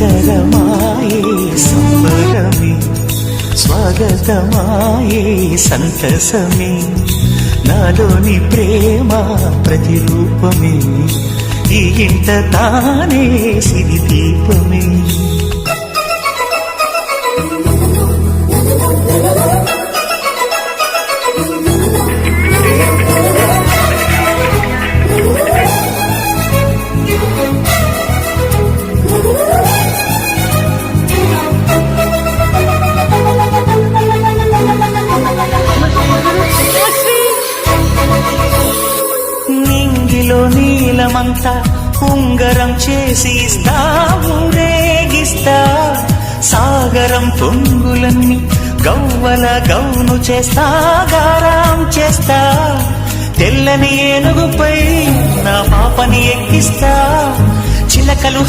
సాగరమాయే సంబరమే స్వాగతమాయే సంతసమే నాలోని ప్రేమ ప్రతిరూపమే ఈ ఇంట తానే సిరి దీపమే నింగిలో నీలమంతా ఉంగరం చేసి ఇస్తా ఊరేగిస్తా సాగరం పొంగులన్నీ గవ్వల గౌను చేస్తా గారం చేస్తా తెల్లని ఏనుగుపై నా పాపని ఎక్కిస్తా చిలకలు